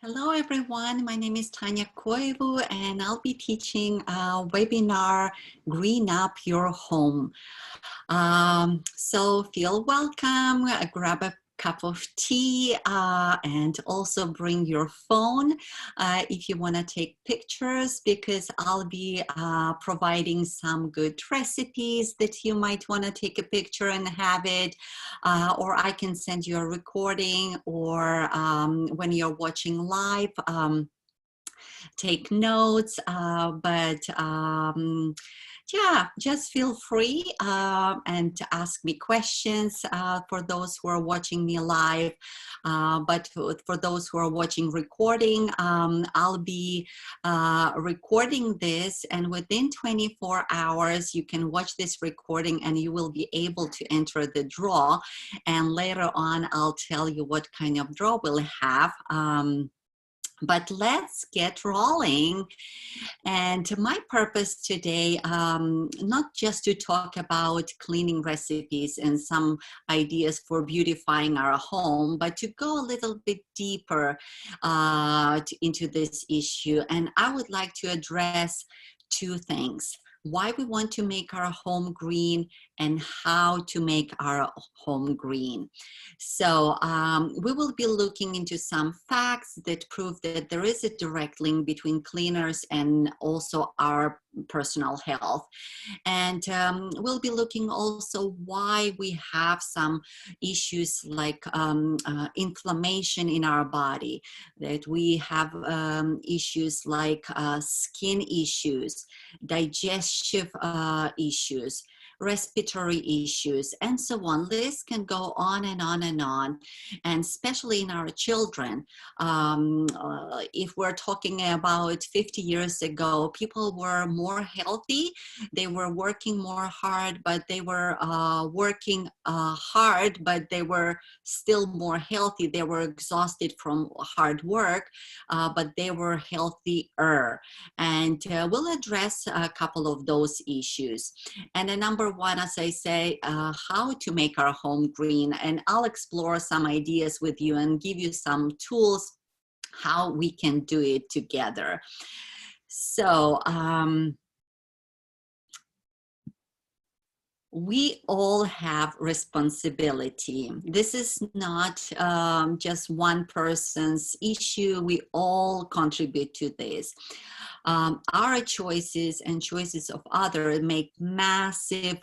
Hello everyone, my name is Tanya Koivu and I'll be teaching a webinar, Green Up Your Home. So feel welcome, grab a cup of tea and also bring your phone if you want to take pictures, because I'll be providing some good recipes that you might want to take a picture and have it, or I can send you a recording, or when you're watching live, take notes, yeah, just feel free and to ask me questions for those who are watching me live. But for those who are watching recording, I'll be recording this, and within 24 hours you can watch this recording and you will be able to enter the draw. And later on I'll tell you what kind of draw we'll have. But let's get rolling. And my purpose today, not just to talk about cleaning recipes and some ideas for beautifying our home, but to go a little bit deeper into this issue. And I would like to address two things: why we want to make our home green and how to make our home green. So we will be looking into some facts that prove that there is a direct link between cleaners and also our personal health. And we'll be looking also why we have some issues like inflammation in our body, that we have issues like skin issues, digestive issues, respiratory issues, and so on. This can go on and on and on, and especially in our children. If we're talking about 50 years ago, people were more healthy, they were working more hard, but they were working hard, but they were still more healthy. They were exhausted from hard work, but they were healthier. And we'll address a couple of those issues. And the number one, as I say, how to make our home green. And I'll explore some ideas with you and give you some tools how we can do it together. So we all have responsibility. This is not just one person's issue. We all contribute to this. Our choices and choices of others make massive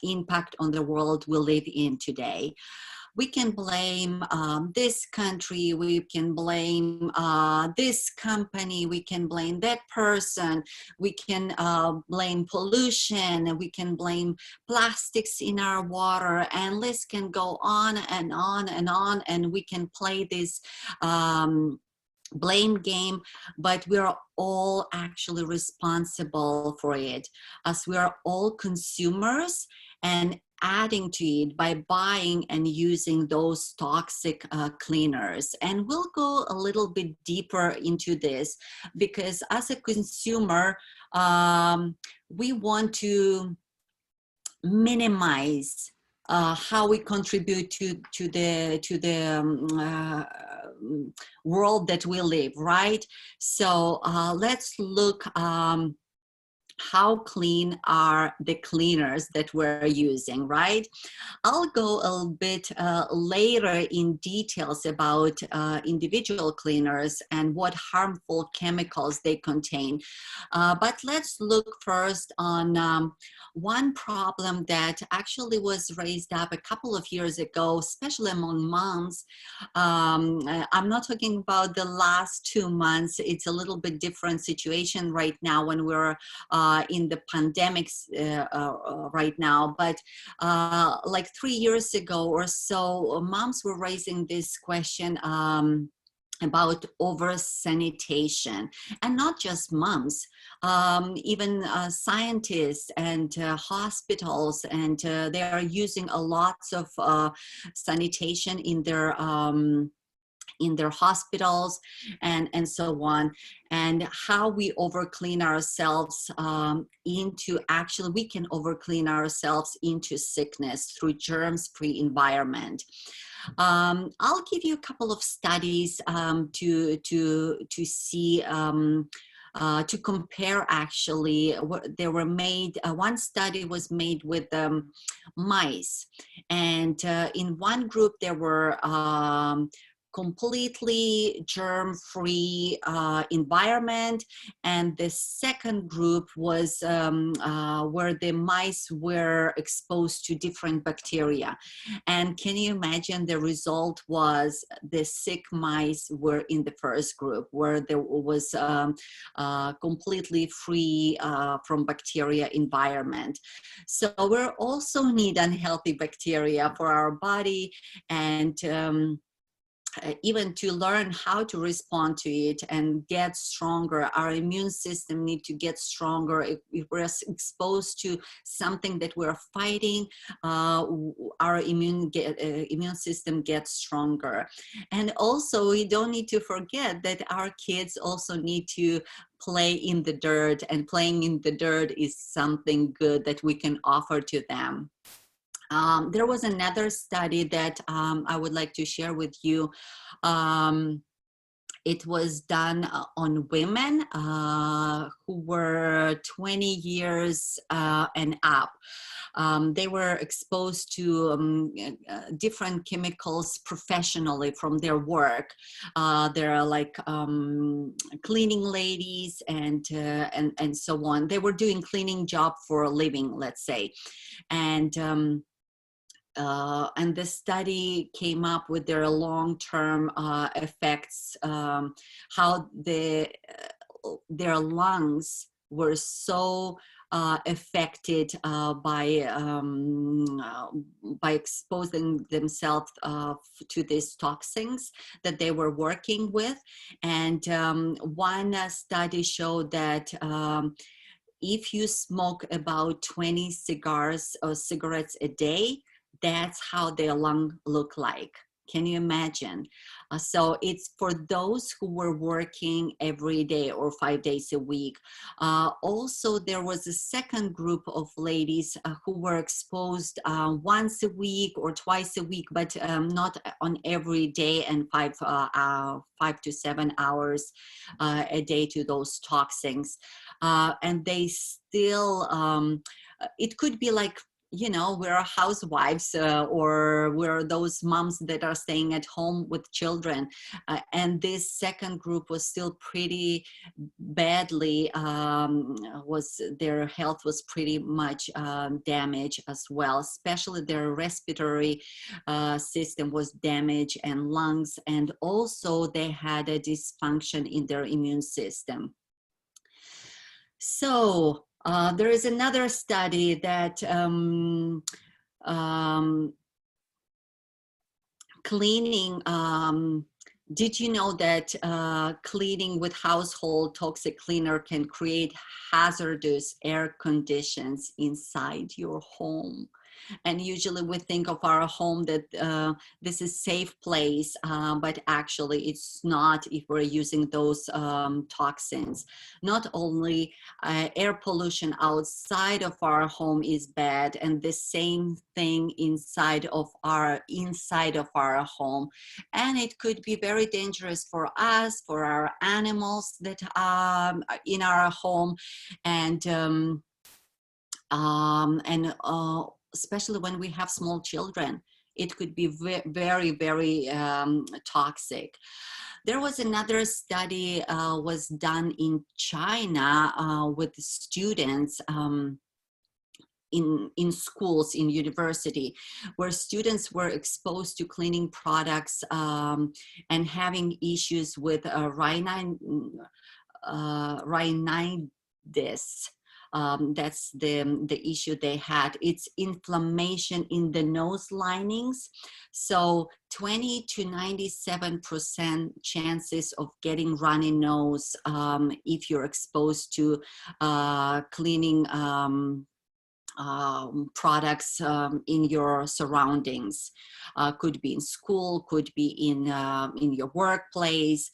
impact on the world we live in today. We can blame this country, we can blame this company, we can blame that person, we can blame pollution, we can blame plastics in our water, and list can go on and on and on, and we can play this blame game, but we are all actually responsible for it, as we are all consumers and adding to it by buying and using those toxic cleaners. And we'll go a little bit deeper into this, because as a consumer, we want to minimize how we contribute to the world that we live, right? So let's look how clean are the cleaners that we're using, right? I'll go a little bit later in details about individual cleaners and what harmful chemicals they contain. But let's look first on one problem that actually was raised up a couple of years ago, especially among moms. I'm not talking about the last 2 months. It's a little bit different situation right now when we're in the pandemics right now, but like 3 years ago or so, moms were raising this question about over sanitation. And not just moms, even scientists and hospitals, and they are using a lot of sanitation in their in their hospitals and so on, and how we overclean ourselves into, actually we can overclean ourselves into sickness through germs-free environment. I'll give you a couple of studies to see to compare. Actually, they were made. One study was made with mice, and in one group there were completely germ-free environment, and the second group was where the mice were exposed to different bacteria. And can you imagine, the result was the sick mice were in the first group, where there was completely free from bacteria environment. So we also need unhealthy bacteria for our body, and even to learn how to respond to it and get stronger. Our immune system need to get stronger. If we're exposed to something that we're fighting, our immune system gets stronger. And also, we don't need to forget that our kids also need to play in the dirt, and playing in the dirt is something good that we can offer to them. There was another study that I would like to share with you. It was done on women who were 20 years and up. They were exposed to different chemicals professionally from their work. They're like cleaning ladies and so on. They were doing cleaning job for a living, let's say. And the study came up with their long-term effects, how their lungs were so affected by exposing themselves to these toxins that they were working with. And one study showed that if you smoke about 20 cigars or cigarettes a day, that's how their lung look like. Can you imagine? So it's for those who were working every day or 5 days a week. Also, there was a second group of ladies who were exposed once a week or twice a week, but not on every day, and 5 to 7 hours a day to those toxins. And they still, it could be like, you know, we're housewives or we're those moms that are staying at home with children. And this second group was still pretty badly, their health was pretty much damaged as well, especially their respiratory system was damaged, and lungs, and also they had a dysfunction in their immune system. So there is another study that cleaning, did you know that cleaning with household toxic cleaner can create hazardous air conditions inside your home? And usually we think of our home that this is a safe place, but actually it's not if we're using those toxins. Not only air pollution outside of our home is bad, and the same thing inside of our home. And it could be very dangerous for us, for our animals that are in our home, and especially when we have small children, it could be very, very toxic. There was another study was done in China with students in schools, in university, where students were exposed to cleaning products and having issues with rhinitis. That's the issue they had. It's inflammation in the nose linings. So 20 to 97% chances of getting runny nose if you're exposed to cleaning products in your surroundings. Could be in school, could be in your workplace.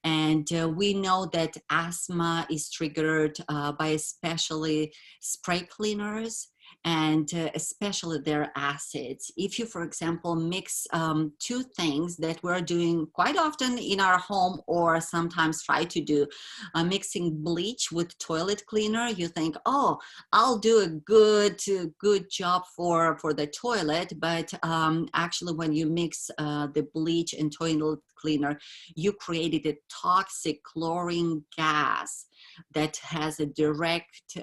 And we know that asthma is triggered by especially spray cleaners, and especially their acids. If you, for example, mix two things that we're doing quite often in our home, or sometimes try to do, mixing bleach with toilet cleaner, you think, oh, I'll do a good job for the toilet, but actually when you mix the bleach and toilet cleaner, you created a toxic chlorine gas that has a direct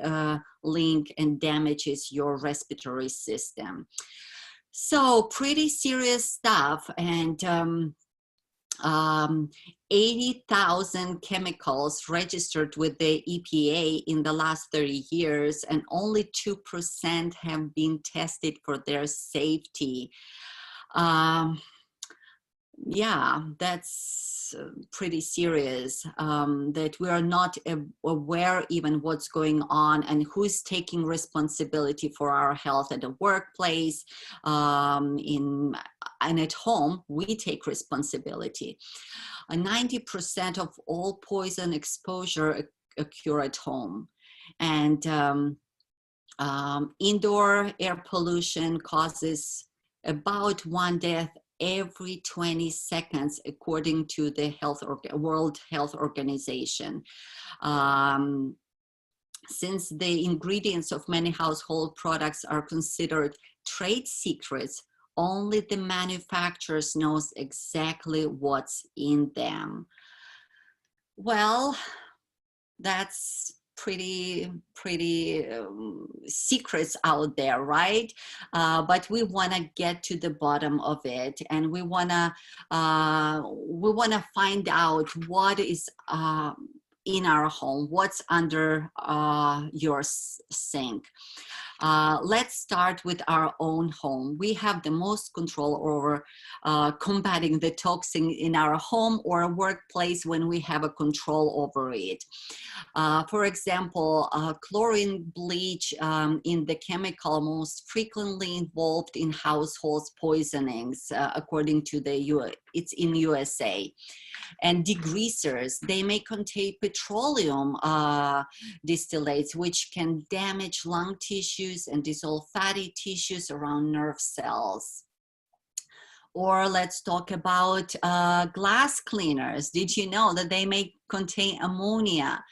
link and damages your respiratory system. So pretty serious stuff. And 80,000 chemicals registered with the EPA in the last 30 years, and only 2% have been tested for their safety. Yeah, that's pretty serious, that we are not aware even what's going on and who's taking responsibility for our health at the workplace, and at home. We take responsibility. 90% of all poison exposure occur at home, and indoor air pollution causes about 1 death every 20 seconds, according to the World Health Organization. Since the ingredients of many household products are considered trade secrets, only the manufacturers knows exactly what's in them. Well, that's pretty secrets out there, right? But we want to get to the bottom of it, and we want to find out what is in our home, what's under your sink. Let's start with our own home. We have the most control over combating the toxin in our home or workplace when we have a control over it. For example, chlorine bleach in the chemical most frequently involved in household poisonings, according to it's in USA. And degreasers, they may contain petroleum distillates, which can damage lung tissues and dissolve fatty tissues around nerve cells. Or let's talk about glass cleaners. Did you know that they may contain ammonia?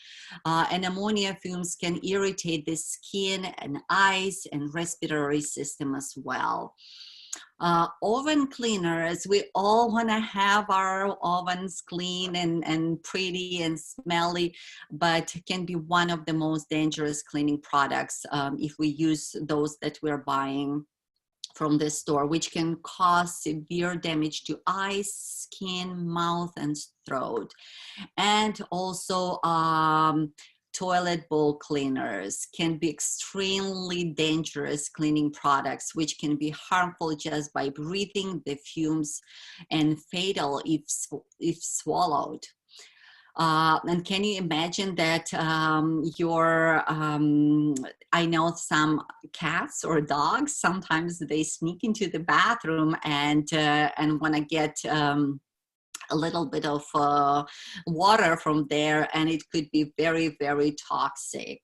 And ammonia fumes can irritate the skin and eyes and respiratory system as well. Oven cleaners, we all want to have our ovens clean and pretty and smelly, but can be one of the most dangerous cleaning products if we use those that we're buying from the store, which can cause severe damage to eyes, skin, mouth, and throat. And also toilet bowl cleaners can be extremely dangerous cleaning products, which can be harmful just by breathing the fumes and fatal if swallowed. And can you imagine that I know some cats or dogs, sometimes they sneak into the bathroom and want to get a little bit of water from there, and it could be very, very toxic.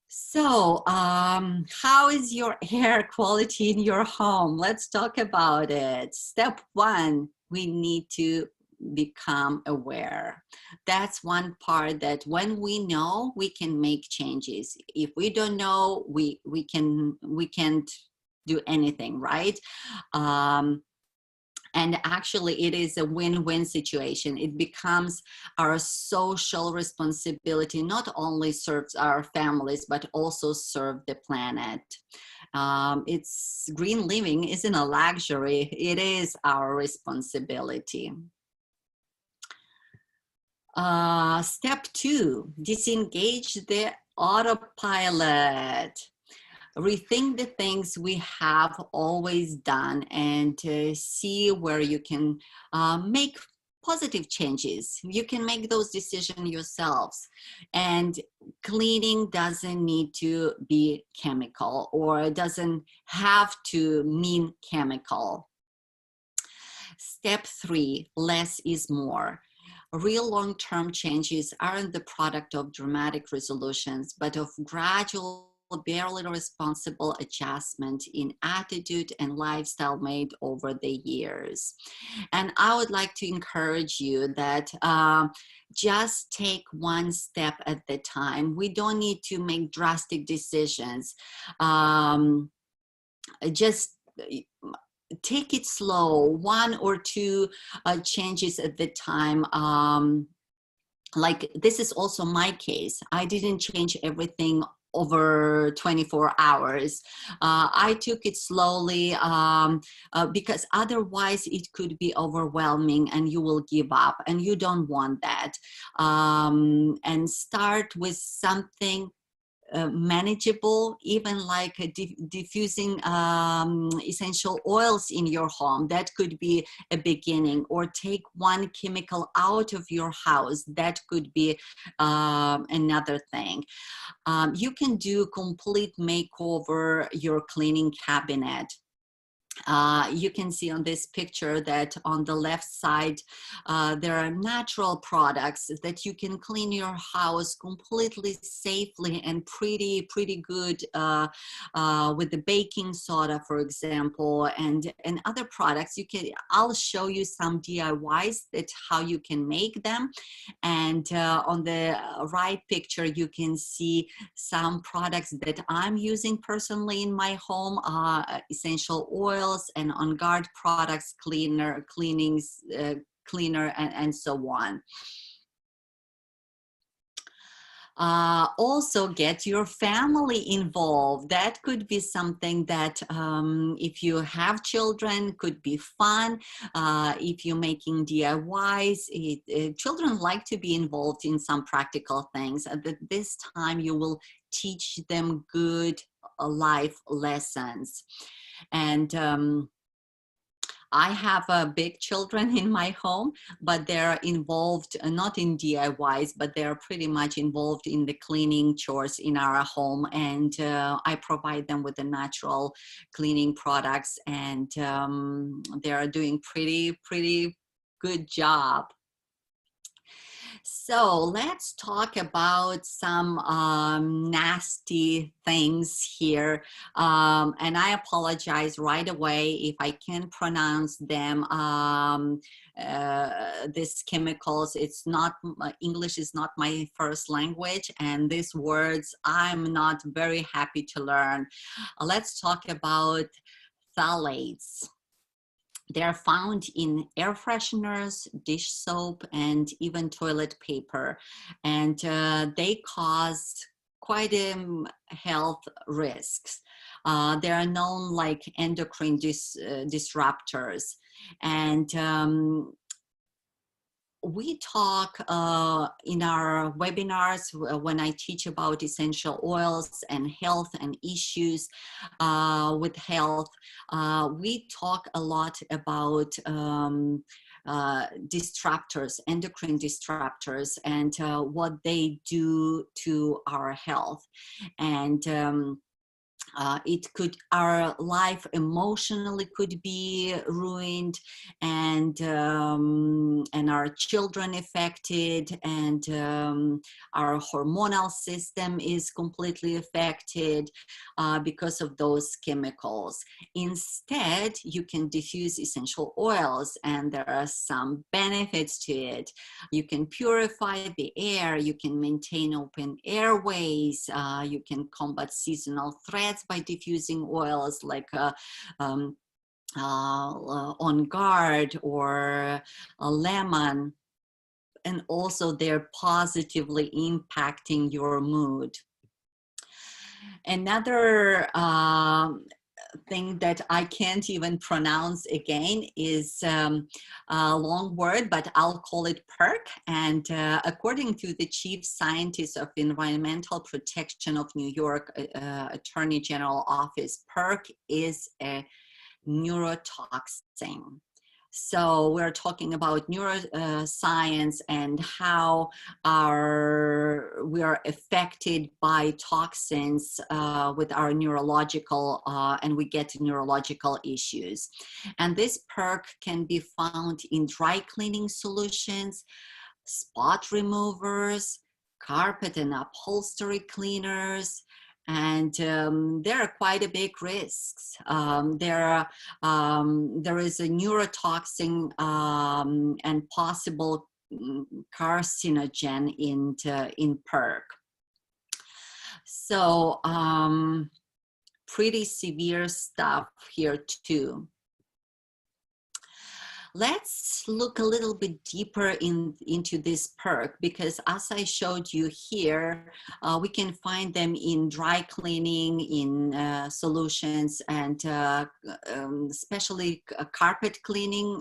So how is your air quality in your home? Let's talk about it. Step one, we need to become aware. That's one part that when we know, we can make changes. If we don't know, we can't do anything, right? And actually, it is a win-win situation. It becomes our social responsibility, not only serves our families, but also serve the planet. It's green living isn't a luxury. It is our responsibility. Step two, disengage the autopilot. Rethink the things we have always done and see where you can make positive changes. You can make those decisions yourselves. And cleaning doesn't need to be chemical, or doesn't have to mean chemical. Step 3, less is more. Real long-term changes aren't the product of dramatic resolutions, but of gradual, barely responsible adjustment in attitude and lifestyle made over the years. And I would like to encourage you that just take one step at the time. We don't need to make drastic decisions. Just take it slow, 1 or 2 changes at the time. Like this is also my case. I didn't change everything over 24 hours. I took it slowly because otherwise it could be overwhelming and you will give up, and you don't want that. And start with something manageable, even like diffusing essential oils in your home. That could be a beginning. Or take one chemical out of your house. That could be another thing. You can do complete makeover your cleaning cabinet. You can see on this picture that on the left side, there are natural products that you can clean your house completely safely and pretty good with the baking soda, for example, and other products. I'll show you some DIYs that how you can make them. And on the right picture, you can see some products that I'm using personally in my home, essential oils and OnGuard products, cleaner, and so on. Also get your family involved. That could be something that if you have children, could be fun. If you're making DIYs, children like to be involved in some practical things. At this time, you will teach them good life lessons. And I have big children in my home, but they're involved not in DIYs, but they're pretty much involved in the cleaning chores in our home. And I provide them with the natural cleaning products, and they're doing pretty good job. So let's talk about some nasty things here. And I apologize right away if I can't pronounce them. These chemicals, it's not, English is not my first language, and these words I'm not very happy to learn. Let's talk about phthalates. They're found in air fresheners, dish soap, and even toilet paper. And they cause quite health risks. They are known like endocrine disruptors. And we talk in our webinars when I teach about essential oils and health and issues with health. We talk a lot about disruptors, endocrine disruptors, and what they do to our health. And our life emotionally could be ruined, and our children affected, and our hormonal system is completely affected because of those chemicals. Instead, you can diffuse essential oils, and there are some benefits to it. You can purify the air, you can maintain open airways, you can combat seasonal threats by diffusing oils like OnGuard or lemon, and also they're positively impacting your mood. Another thing that I can't even pronounce again is a long word, but I'll call it PERC. And according to the Chief Scientist of Environmental Protection of New York Attorney General Office, PERC is a neurotoxin. So we're talking about neuroscience and how we are affected by toxins with our neurological, and we get neurological issues. And this PERC can be found in dry cleaning solutions, spot removers, carpet and upholstery cleaners, and there are quite a big risks. There is a neurotoxin and possible carcinogen in PERC. So pretty severe stuff here too. Let's look a little bit deeper into this PERC, because as I showed you here, we can find them in dry cleaning, in solutions, and especially carpet cleaning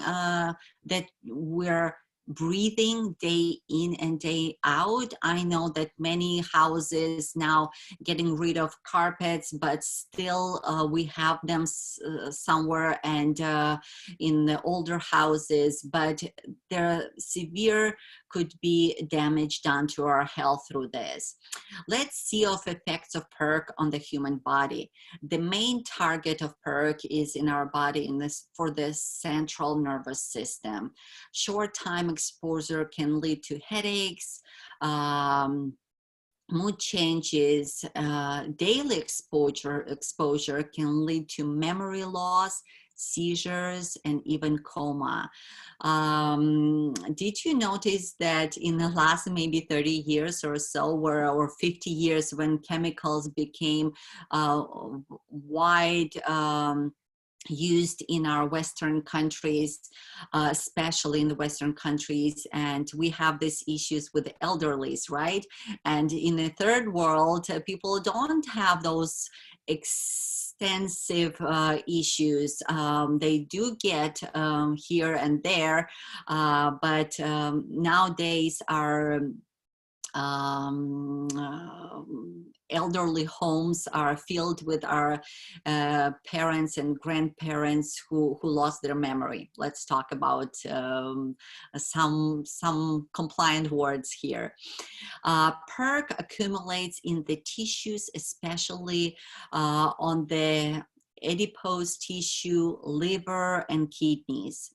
that we're breathing day in and day out. I know that many houses now getting rid of carpets, but still we have them somewhere and in the older houses, but there severe could be damage done to our health through this. Let's see of effects of PERC on the human body. The main target of PERC is in our body for the central nervous system. Short time exposure can lead to headaches, mood changes. Daily exposure can lead to memory loss, seizures, and even coma. Did you notice that in the last maybe 30 years or so, or 50 years, when chemicals became wide used in our Western countries, especially in the Western countries, and we have these issues with the elderlies, right? And in the third world, people don't have those extensive issues. They do get here and there, but nowadays our elderly homes are filled with our parents and grandparents who lost their memory. Let's talk about some compliant words here. PERC accumulates in the tissues, especially on the adipose tissue, liver, and kidneys.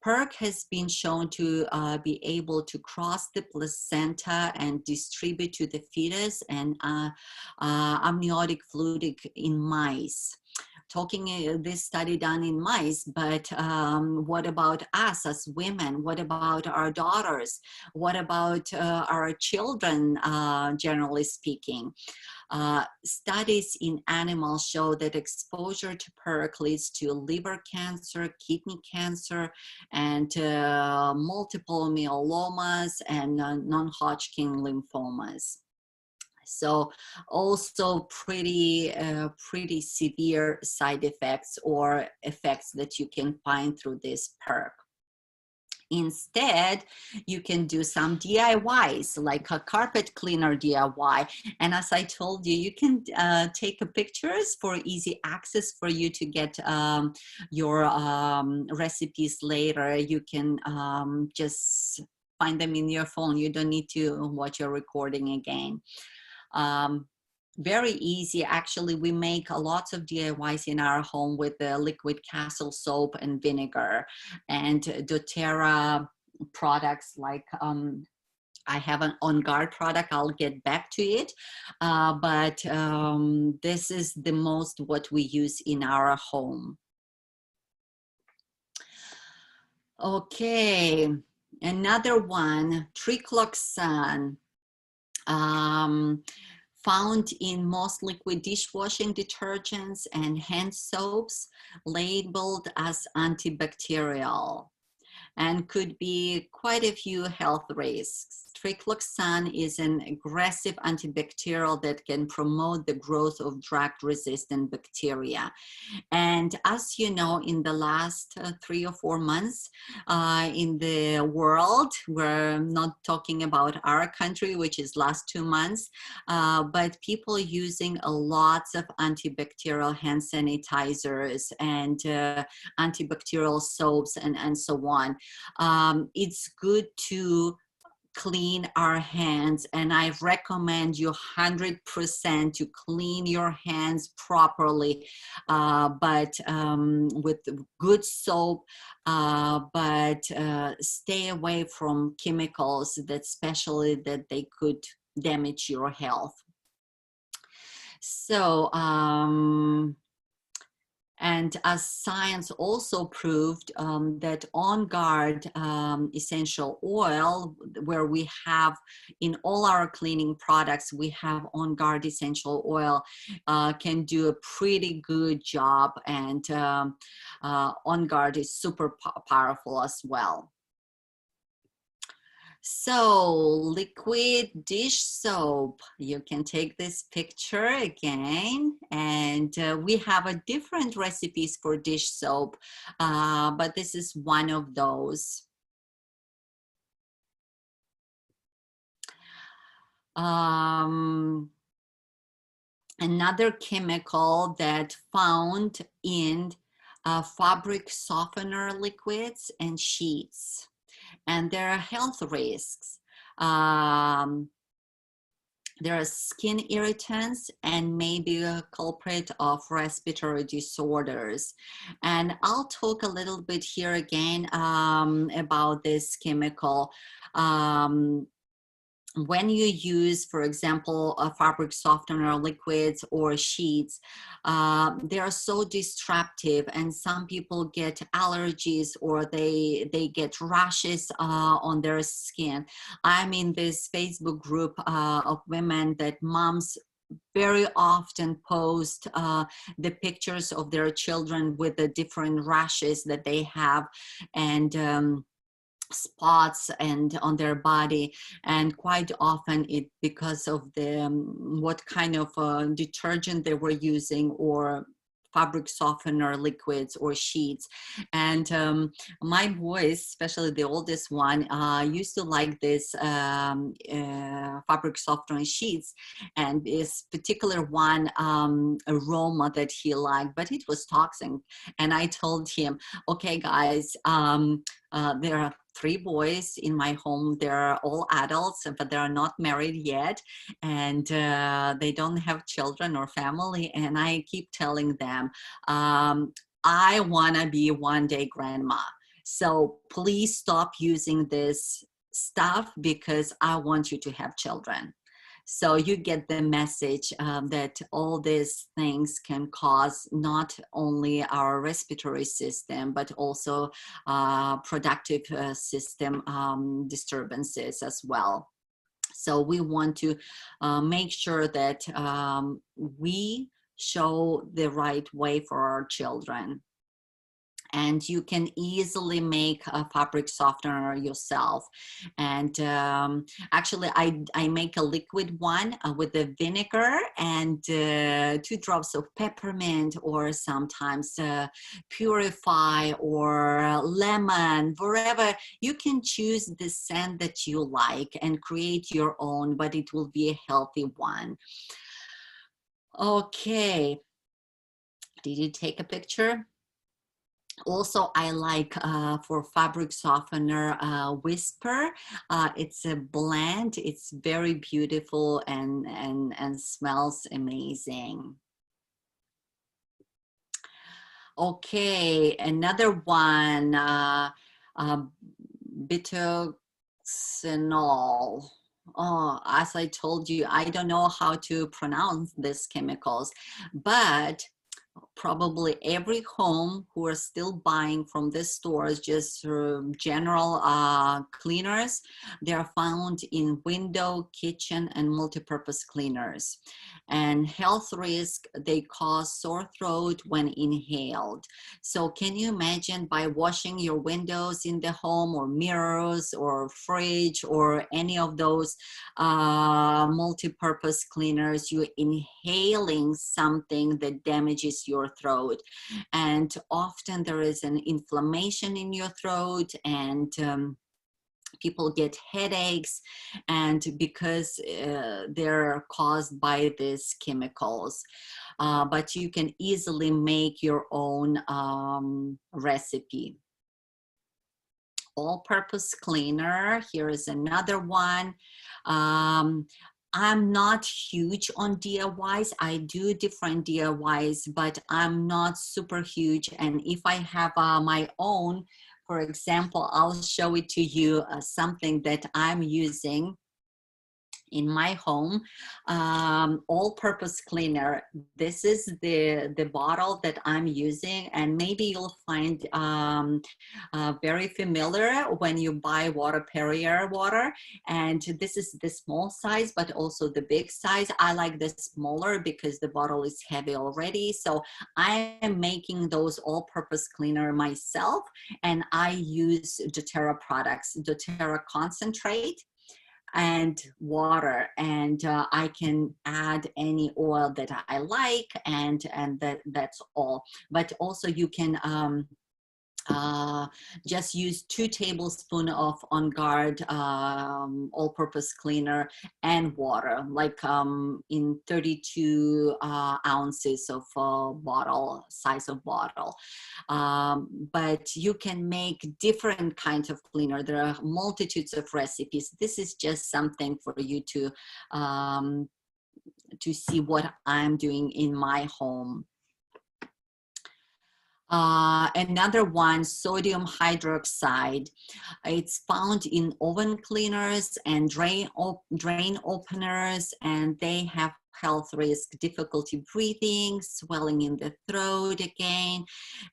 PERC has been shown to be able to cross the placenta and distribute to the fetus and amniotic fluid in mice. Talking this study done in mice, but what about us as women? What about our daughters? What about our children, generally speaking? Studies in animals show that exposure to PERC leads to liver cancer, kidney cancer, and multiple myelomas and non-Hodgkin lymphomas. So also pretty severe side effects or effects that you can find through this PERC. Instead, you can do some DIYs, like a carpet cleaner DIY. And as I told you, you can take pictures for easy access for you to get your recipes later. You can just find them in your phone. You don't need to watch your recording again. Very easy. Actually, we make lots of DIYs in our home with the liquid castle soap and vinegar, and doTERRA products like I have an OnGuard product. I'll get back to it, but this is the most what we use in our home. Okay, another one, Triclosan. Found in most liquid dishwashing detergents and hand soaps, labeled as antibacterial, and could be quite a few health risks. Triclosan is an aggressive antibacterial that can promote the growth of drug-resistant bacteria. And as you know, in the last 3 or 4 months in the world, we're not talking about our country, which is last 2 months, but people using a lots of antibacterial hand sanitizers and antibacterial soaps and so on. It's good to clean our hands, and I recommend you 100% to clean your hands properly, but with good soap, but stay away from chemicals that especially that they could damage your health. So and as science also proved that OnGuard essential oil, where we have in all our cleaning products, we have OnGuard essential oil, can do a pretty good job, and OnGuard is super powerful as well. So liquid dish soap, you can take this picture again, and we have a different recipes for dish soap, but this is one of those. Another chemical that found in fabric softener liquids and sheets, and there are health risks. There are skin irritants and maybe a culprit of respiratory disorders. And I'll talk a little bit here again about this chemical. When you use, for example, a fabric softener liquids or sheets, they are so disruptive, and some people get allergies or they get rashes on their skin. I'm in this Facebook group of women that moms very often post the pictures of their children with the different rashes that they have, and spots and on their body, and quite often it because of the what kind of detergent they were using, or fabric softener liquids or sheets. And my boys, especially the oldest one, used to like this fabric softener sheets, and this particular one aroma that he liked, but it was toxic. And I told him, okay guys, there are 3 boys in my home. They're all adults, but they're not married yet, and they don't have children or family. And I keep telling them, I want to be one day grandma. So please stop using this stuff because I want you to have children. So you get the message that all these things can cause not only our respiratory system, but also productive system disturbances as well. So we want to make sure that we show the right way for our children. And you can easily make a fabric softener yourself. And actually, I make a liquid one with the vinegar and 2 drops of peppermint, or sometimes PURIFY or lemon, wherever. You can choose the scent that you like and create your own, but it will be a healthy one. Okay. Did you take a picture? Also, I like for fabric softener Whisper. It's a blend. It's very beautiful and smells amazing. Okay, another one, bitoxinol. Oh, as I told you, I don't know how to pronounce these chemicals, but probably every home who are still buying from the stores just general cleaners. They are found in window, kitchen, and multi-purpose cleaners. And health risk, they cause sore throat when inhaled. So can you imagine, by washing your windows in the home, or mirrors, or fridge, or any of those multi-purpose cleaners, you're inhaling something that damages your throat, and often there is an inflammation in your throat, and people get headaches, and because they're caused by these chemicals. But you can easily make your own recipe. All-purpose cleaner, here is another one. I'm not huge on DIYs. I do different DIYs, but I'm not super huge. And if I have my own, for example, I'll show it to you, something that I'm using in my home. All-purpose cleaner. This is the bottle that I'm using, and maybe you'll find very familiar when you buy water, Perrier water. And this is the small size, but also the big size. I like the smaller because the bottle is heavy already. So I am making those all-purpose cleaner myself, and I use doTERRA products, doTERRA concentrate and water, and I can add any oil that I like, and that's all. But also you can just use 2 tablespoons of OnGuard all-purpose cleaner and water, like in 32 ounces of bottle, size of bottle. But you can make different kinds of cleaner. There are multitudes of recipes. This is just something for you to see what I'm doing in my home. Another one, sodium hydroxide. It's found in oven cleaners and drain openers, and they have health risk, difficulty breathing, swelling in the throat again.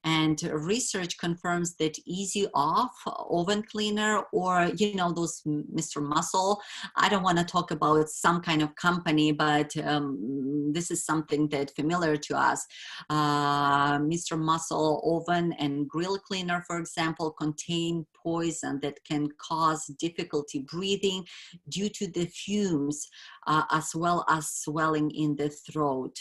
And research confirms that easy off oven cleaner, or those Mr. Muscle, I don't want to talk about some kind of company, but this is something that's familiar to us. Mr. Muscle oven and grill cleaner, for example, contain poison that can cause difficulty breathing due to the fumes, as well as swelling in the throat,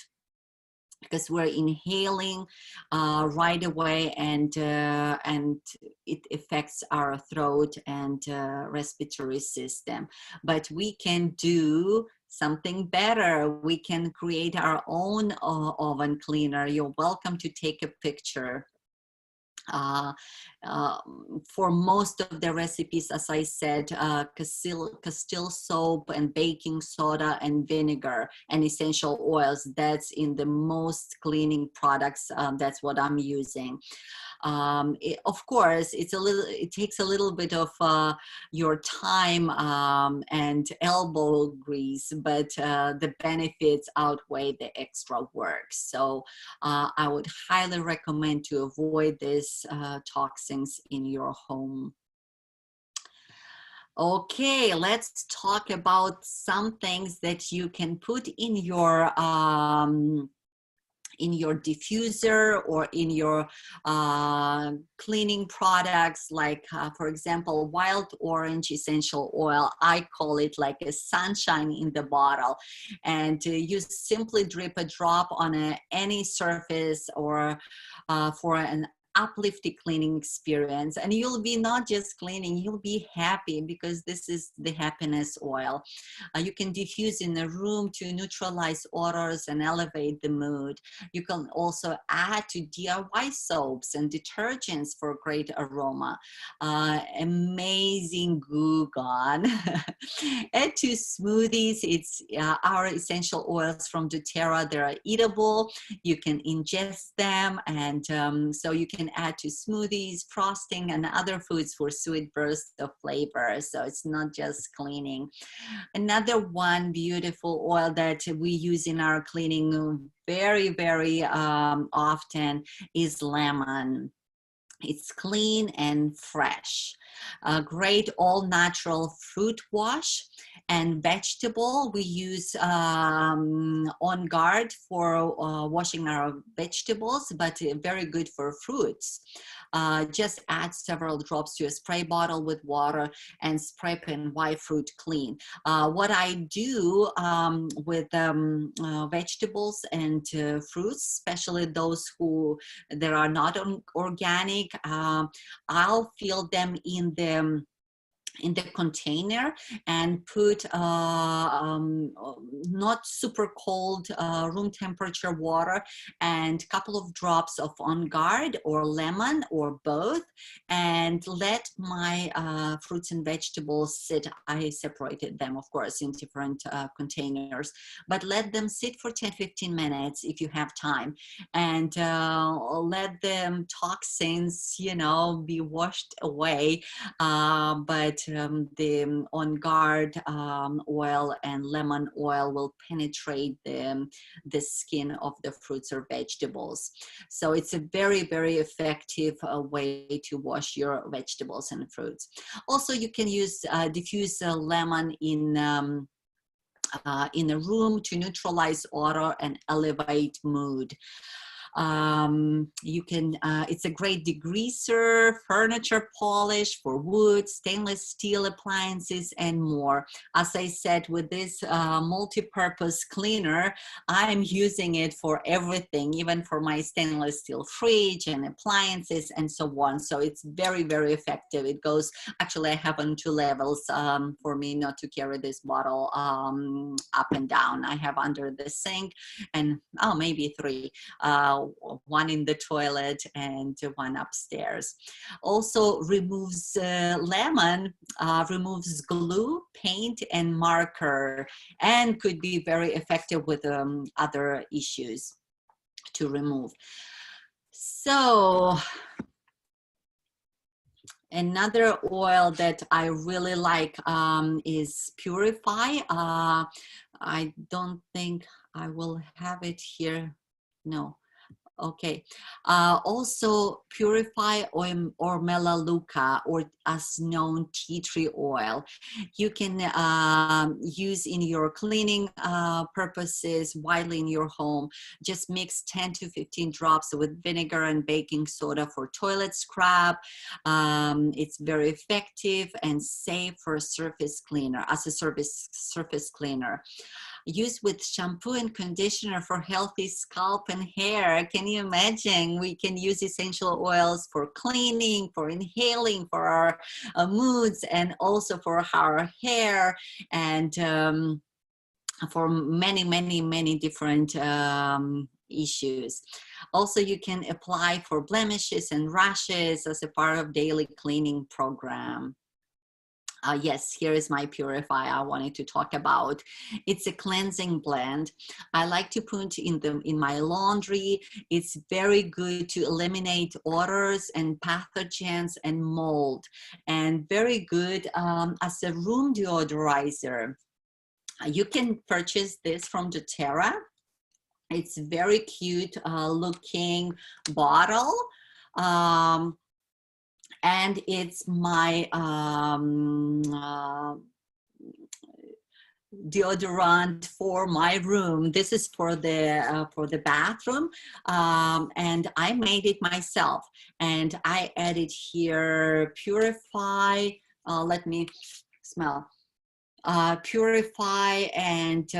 because we're inhaling right away, and it affects our throat and respiratory system. But we can do something better. We can create our own oven cleaner. You're welcome to take a picture. For most of the recipes, as I said, Castile soap and baking soda and vinegar and essential oils, that's in the most cleaning products. That's what I'm using. Of course, it takes a little bit of your time and elbow grease, but the benefits outweigh the extra work. So I would highly recommend to avoid these toxins in your home. Okay, let's talk about some things that you can put in your diffuser or in your cleaning products, like for example, wild orange essential oil. I call it like a sunshine in the bottle, and you simply drip a drop on any surface, or for an uplifting cleaning experience, and you'll be not just cleaning, you'll be happy, because this is the happiness oil. You can diffuse in a room to neutralize odors and elevate the mood. You can also add to DIY soaps and detergents for great aroma. Amazing goo gone. Add to smoothies. It's our essential oils from doTERRA. They're eatable. You can ingest them, and so you can can add to smoothies, frosting, and other foods for sweet bursts of flavor. So it's not just cleaning. Another one beautiful oil that we use in our cleaning very often is lemon. It's clean and fresh. A great all-natural fruit wash and vegetable. We use OnGuard for washing our vegetables, but very good for fruits. Just add several drops to a spray bottle with water and scrape and wipe fruit clean. What I do with vegetables and fruits, especially those that are not organic, I'll fill them in the container and put not super cold room temperature water and a couple of drops of OnGuard or lemon or both, and let my fruits and vegetables sit. I separated them, of course, in different containers, but let them sit for 10-15 minutes if you have time, and let them toxins, you know, be washed away. But the OnGuard oil and lemon oil will penetrate the skin of the fruits or vegetables. So it's a very effective way to wash your vegetables and fruits. Also, you can use diffuse lemon in a room to neutralize odor and elevate mood. You can, it's a great degreaser, furniture polish for wood, stainless steel appliances, and more. As I said, with this multi-purpose cleaner, I'm using it for everything, even for my stainless steel fridge and appliances and so on. So it's very effective. It goes, actually I have on 2 levels for me not to carry this bottle up and down. I have under the sink and maybe 3. One in the toilet and one upstairs. Also removes lemon, removes glue, paint, and marker, and could be very effective with other issues to remove. So another oil that I really like is PURIFY. I don't think I will have it here. No. Okay. Also PURIFY or Melaleuca, or as known tea tree oil, you can use in your cleaning purposes widely in your home. Just mix 10 to 15 drops with vinegar and baking soda for toilet scrub. It's very effective and safe for a surface cleaner, as a surface cleaner. Use with shampoo and conditioner for healthy scalp and hair. Can you imagine? We can use essential oils for cleaning, for inhaling, for our moods, and also for our hair, and for many different issues. Also, you can apply for blemishes and rashes as a part of daily cleaning program. Yes, here is my PURIFY I wanted to talk about. It's a cleansing blend. I like to put in my laundry. It's very good to eliminate odors and pathogens and mold, and very good as a room deodorizer. You can purchase this from doTERRA. It's very cute looking bottle. And it's my deodorant for my room. This is for the bathroom, and I made it myself. And I added here PURIFY. Let me smell. PURIFY and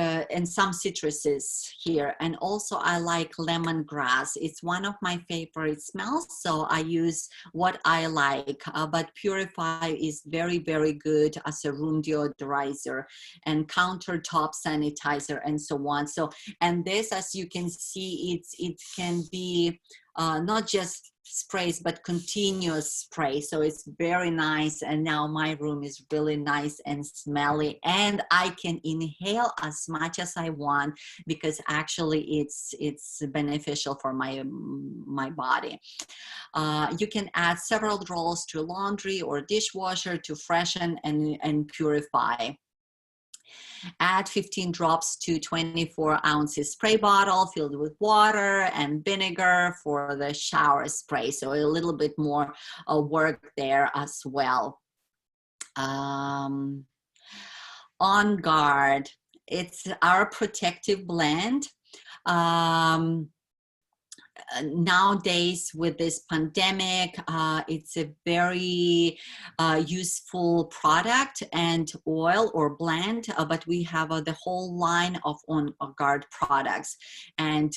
some citruses here, and also I like lemongrass. It's one of my favorite smells, so I use what I like, but PURIFY is very good as a room deodorizer and countertop sanitizer and so on. So, and this, as you can see, it can be not just sprays, but continuous spray. So it's very nice. And now my room is really nice and smelly, and I can inhale as much as I want, because actually it's beneficial for my body. You can add several rolls to laundry or dishwasher to freshen and purify. Add 15 drops to 24 ounces spray bottle filled with water and vinegar for the shower spray. So a little bit more work there as well. OnGuard, it's our protective blend. Nowadays with this pandemic, it's a very useful product and oil or blend, but we have the whole line of OnGuard products, and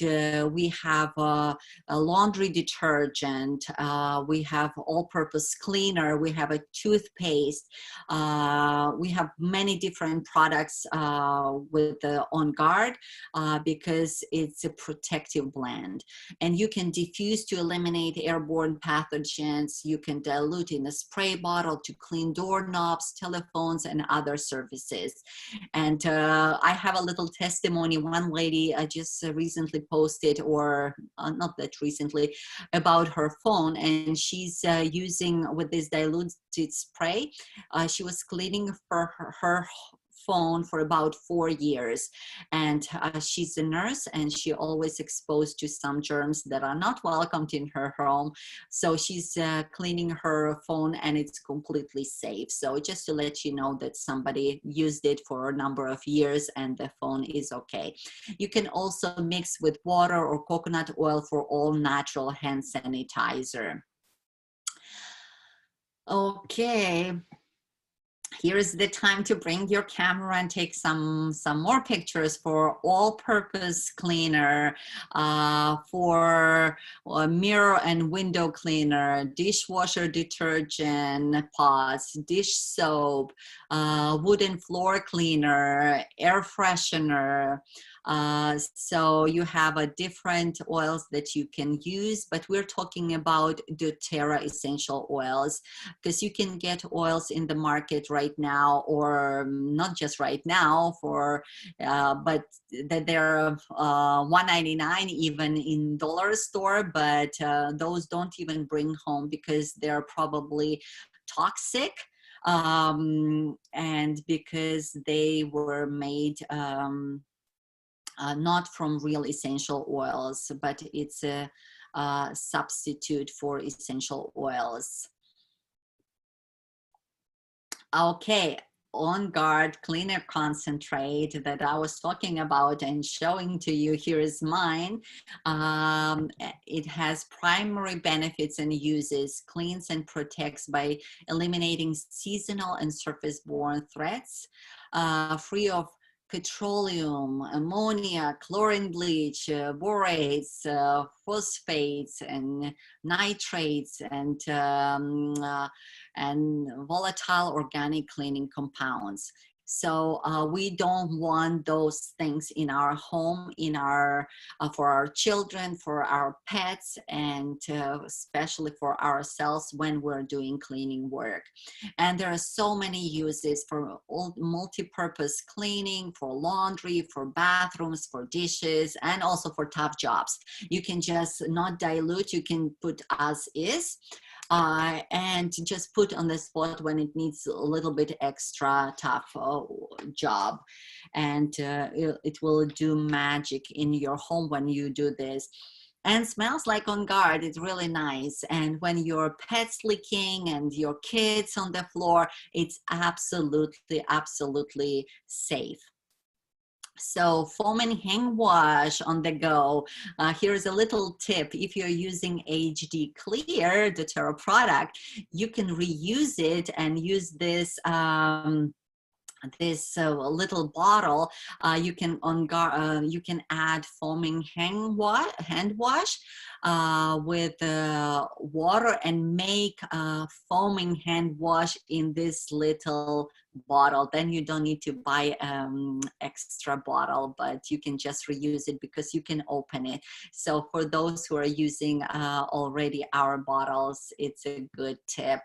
we have a laundry detergent, we have all-purpose cleaner, we have a toothpaste, we have many different products with the OnGuard because it's a protective blend. And you can diffuse to eliminate airborne pathogens. You can dilute in a spray bottle to clean doorknobs, telephones, and other surfaces. And I have a little testimony. One lady just recently posted, or not that recently, about her phone, and she's using with this diluted spray. She was cleaning for her phone for about 4 years, and she's a nurse, and she always exposed to some germs that are not welcomed in her home. So she's cleaning her phone, and it's completely safe. So just to let you know that somebody used it for a number of years and the phone is okay. You can also mix with water or coconut oil for all natural hand sanitizer. Okay. Here's the time to bring your camera and take some more pictures for all-purpose cleaner, for mirror and window cleaner, dishwasher detergent pods, dish soap, wooden floor cleaner, air freshener. So you have different oils that you can use, but we're talking about doTERRA essential oils, because you can get oils in the market right now, or not just right now, for but that they're $1.99 even in dollar store, but those don't even bring home because they're probably toxic, and because they were made not from real essential oils, but it's a substitute for essential oils. Okay, OnGuard cleaner concentrate that I was talking about and showing to you, here is mine. It has primary benefits and uses: cleans and protects by eliminating seasonal and surface-borne threats, free of petroleum, ammonia, chlorine bleach, borates, phosphates, and nitrates, and volatile organic cleaning compounds. So we don't want those things in our home, in our for our children, for our pets, and especially for ourselves when we're doing cleaning work. And there are so many uses for multi-purpose cleaning, for laundry, for bathrooms, for dishes, and also for tough jobs. You can just not dilute, you can put as is. And just put on the spot when it needs a little bit extra tough job, and it will do magic in your home when you do this. And smells like OnGuard. It's really nice. And when your pet's licking and your kids on the floor, it's absolutely safe. So foam and hand wash on the go. Here's a little tip. If you're using HD Clear, the doTERRA product, you can reuse it and use this little bottle. You can add foaming hand wash with water and make foaming hand wash in this little bottle, then you don't need to buy extra bottle, but you can just reuse it because you can open it. So for those who are using already our bottles, it's a good tip.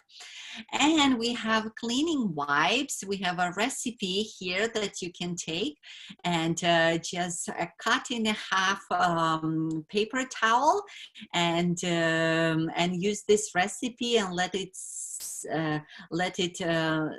And we have cleaning wipes. We have a recipe here that you can take and just cut in half paper towel and use this recipe and let it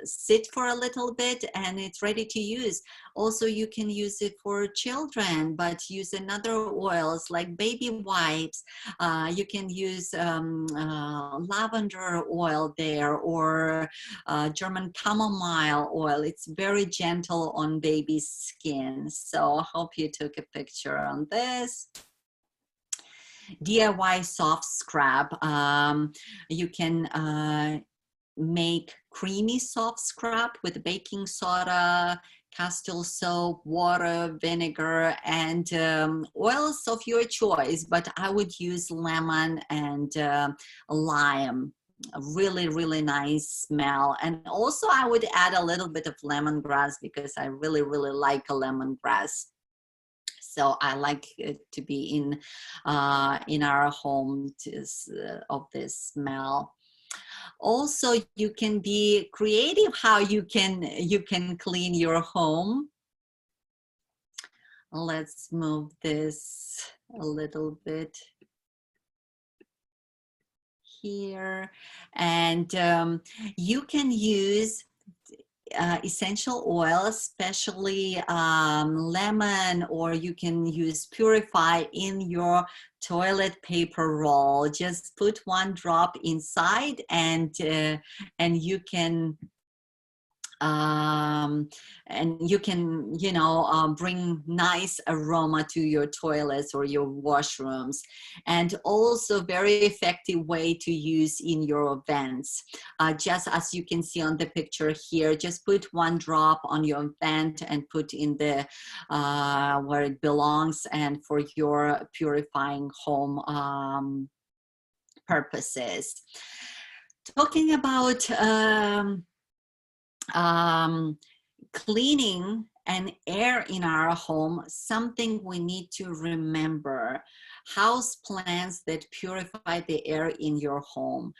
sit for a little bit, and it's ready to use. Also, you can use it for children, but use another oils like baby wipes. You can use lavender oil there, or German chamomile oil. It's very gentle on baby's skin. So I hope you took a picture on this. DIY soft scrub. You can make creamy soft scrub with baking soda, castile soap, water, vinegar, and oils of your choice, but I would use lemon and lime. A really, really nice smell. And also I would add a little bit of lemongrass because I really, really like a lemongrass. So I like it to be in our home of this smell. Also, you can be creative how you can clean your home. Let's move this a little bit here, and you can use essential oil, especially lemon, or you can use PURIFY in your toilet paper roll. Just put one drop inside, and you can bring nice aroma to your toilets or your washrooms. And also very effective way to use in your vents. Just as you can see on the picture here, just put one drop on your vent and put in the where it belongs, and for your purifying home purposes. Talking about cleaning and air in our home, something we need to remember: house plants that purify the air in your home,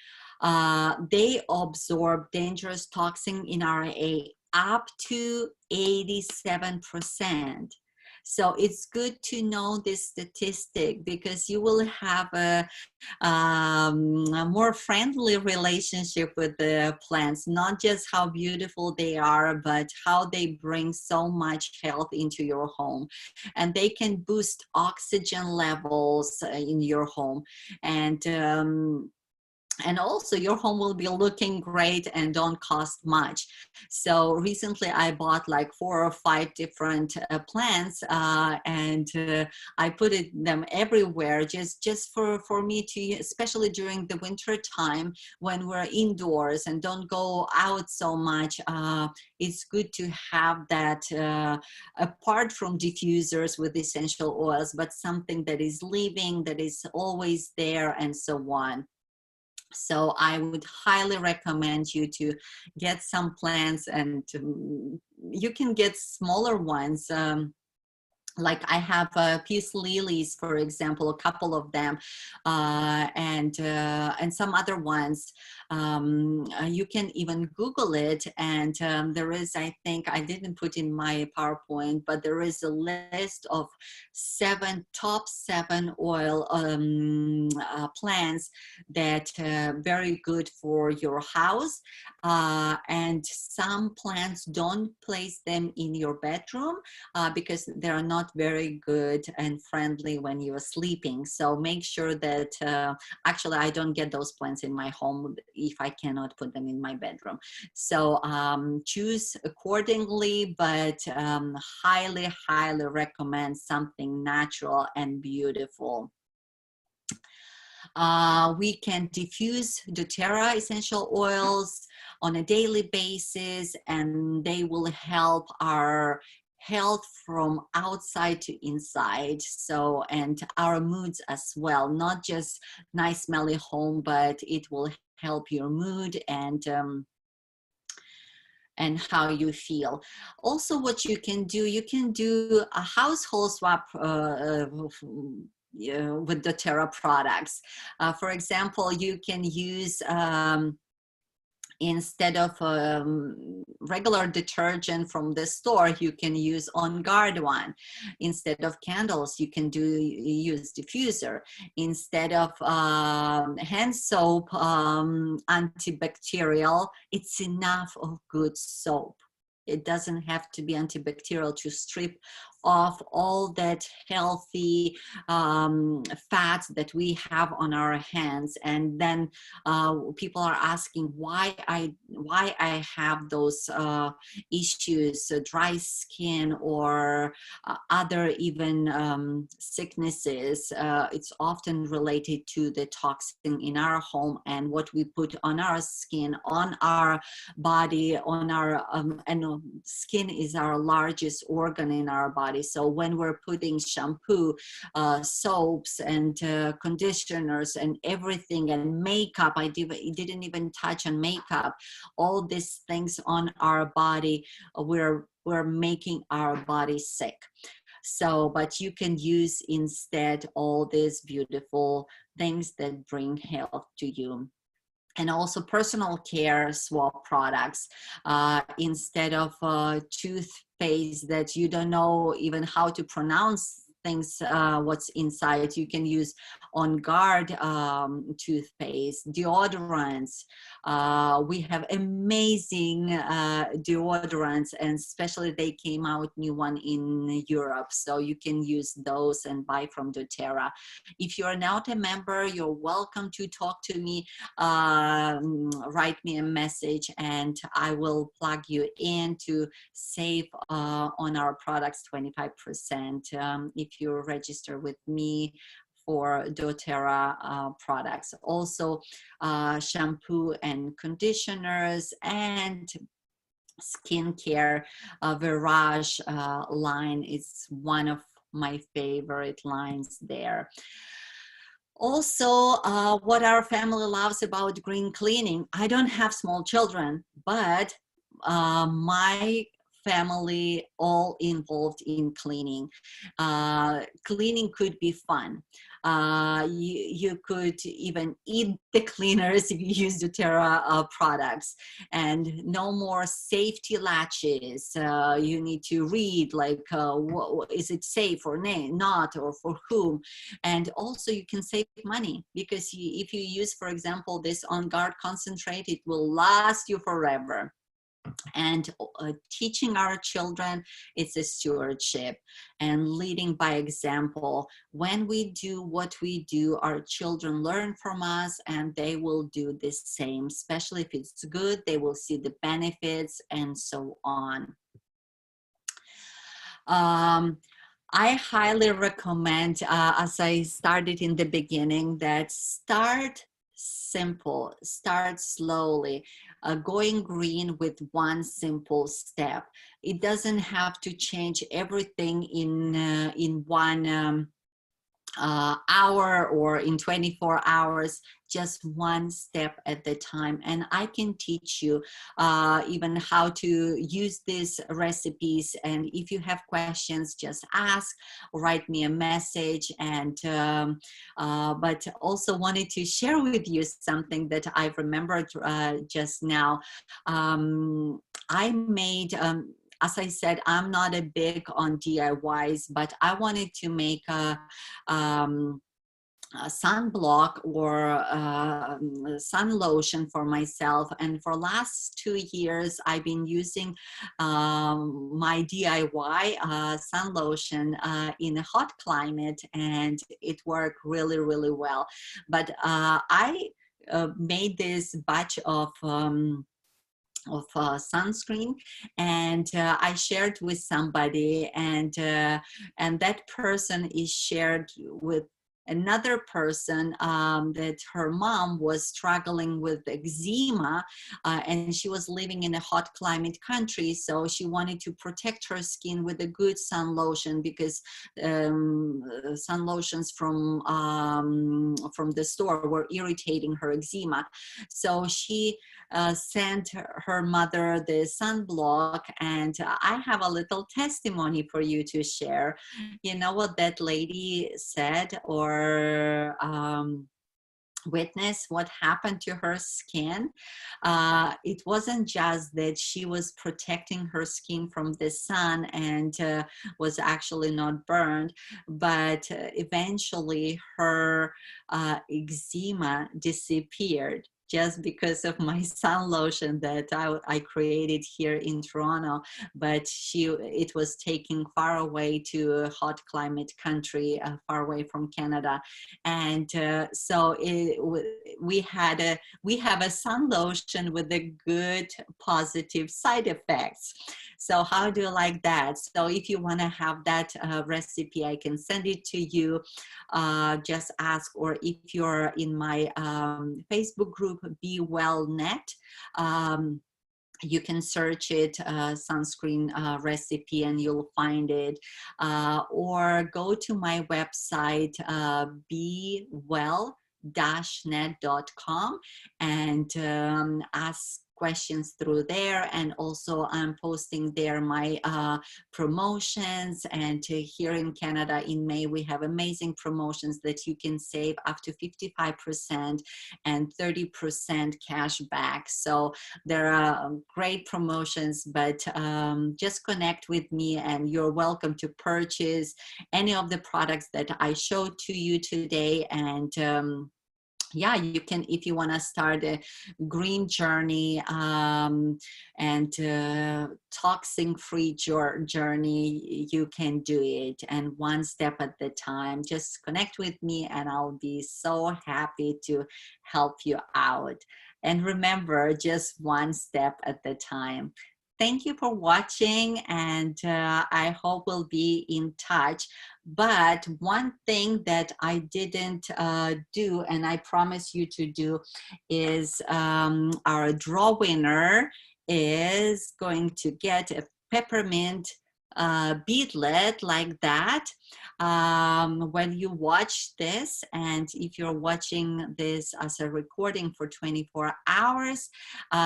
they absorb dangerous toxin in our air up to 87%. So it's good to know this statistic, because you will have a more friendly relationship with the plants, not just how beautiful they are, but how they bring so much health into your home. And they can boost oxygen levels in your home. And also your home will be looking great and don't cost much. So recently I bought like 4 or 5 different plants, and I put them everywhere just for me to, especially during the winter time when we're indoors and don't go out so much. It's good to have that apart from diffusers with essential oils, but something that is living, that is always there, and so on. So I would highly recommend you to get some plants, and you can get smaller ones. Like I have peace lilies, for example, a couple of them, and some other ones. You can even Google it, and there is, I think, I didn't put in my PowerPoint, but there is a list of top seven oil plants that very good for your house. And some plants, don't place them in your bedroom because they are not very good and friendly when you're sleeping. So make sure that actually I don't get those plants in my home if I cannot put them in my bedroom. So choose accordingly, but highly recommend something natural and beautiful. We can diffuse doTERRA essential oils on a daily basis, and they will help our health from outside to inside. So, and our moods as well, not just nice smelly home, but it will help your mood. And and how you feel. Also, what you can do a household swap with doTERRA products. For example, you can use instead of regular detergent from the store, you can use OnGuard one. Instead of candles, you can use diffuser. Instead of hand soap, antibacterial, it's enough of good soap. It doesn't have to be antibacterial to strip off all that healthy fats that we have on our hands. And then people are asking why I have those issues, dry skin or other even sicknesses. It's often related to the toxin in our home and what we put on our skin, on our body, on our and skin is our largest organ in our body. So when we're putting shampoo, soaps and conditioners and everything, and makeup, I didn't even touch on makeup, all these things on our body, we're making our body sick. So, but you can use instead all these beautiful things that bring health to you. And also personal care swap products. Instead of toothpaste that you don't know even how to pronounce things, what's inside, you can use OnGuard toothpaste, deodorants. We have amazing deodorants, and especially they came out new one in Europe, so you can use those and buy from doTERRA. If you're not a member, you're welcome to talk to me, write me a message, and I will plug you in to save on our products 25% if you register with me for doTERRA products. Also shampoo and conditioners and skincare. Virage line is one of my favorite lines there. Also, what our family loves about green cleaning. I don't have small children, but my family all involved in cleaning. Cleaning could be fun. You could even eat the cleaners if you use doTERRA products, and no more safety latches. You need to read like, is it safe or not, or for whom? And also you can save money, because if you use, for example, this OnGuard concentrate, it will last you forever. And teaching our children, it's a stewardship and leading by example. When we do what we do, our children learn from us, and they will do the same. Especially if it's good, they will see the benefits and so on. I highly recommend, as I started in the beginning, that start simple, start slowly. Going green with one simple step. It doesn't have to change everything in one hour or in 24 hours, just one step at the time. And I can teach you even how to use these recipes. And if you have questions, just ask, write me a message. And but also wanted to share with you something that I've remembered just now. I made as I said, I'm not a big on DIYs, but I wanted to make a sunblock or sun lotion for myself. And for last 2 years, I've been using my DIY sun lotion in a hot climate, and it worked really, really well. But I made this batch of sunscreen, and I shared with somebody, and that person is shared with another person that her mom was struggling with eczema, and she was living in a hot climate country, so she wanted to protect her skin with a good sun lotion, because sun lotions from the store were irritating her eczema. So she sent her mother the sunblock, and I have a little testimony for you to share. You know what that lady said, or witness what happened to her skin? It wasn't just that she was protecting her skin from the sun and was actually not burned, but eventually her eczema disappeared, just because of my sun lotion that I created here in Toronto. But it was taken far away to a hot climate country, far away from Canada. And so we have a sun lotion with a good positive side effects. So how do you like that? So if you want to have that recipe, I can send it to you. Just ask, or if you're in my Facebook group, Be Well Net, you can search it, sunscreen recipe, and you'll find it. Or go to my website, bewell-net.com, and ask questions through there. And also I'm posting there my promotions, and here in Canada in May we have amazing promotions that you can save up to 55% and 30% cash back. So there are great promotions, but just connect with me and you're welcome to purchase any of the products that I showed to you today. And yeah, you can, if you want to start a green journey and toxin-free journey, you can do it, and one step at the time. Just connect with me and I'll be so happy to help you out. And remember, just one step at the time. Thank you for watching, and I hope we'll be in touch. But one thing that I didn't do, and I promise you to do, is our draw winner is going to get a peppermint beadlet like that. When you watch this, and if you're watching this as a recording for 24 hours,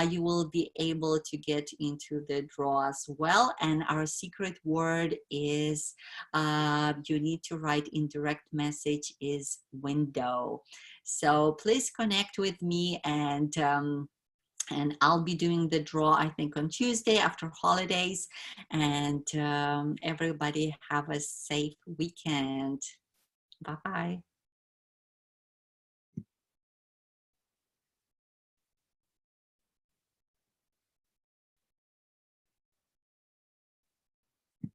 you will be able to get into the draw as well. And our secret word is, you need to write in direct message, is window. So please connect with me, and I'll be doing the draw, I think, on Tuesday after holidays. And everybody have a safe weekend. Bye-bye.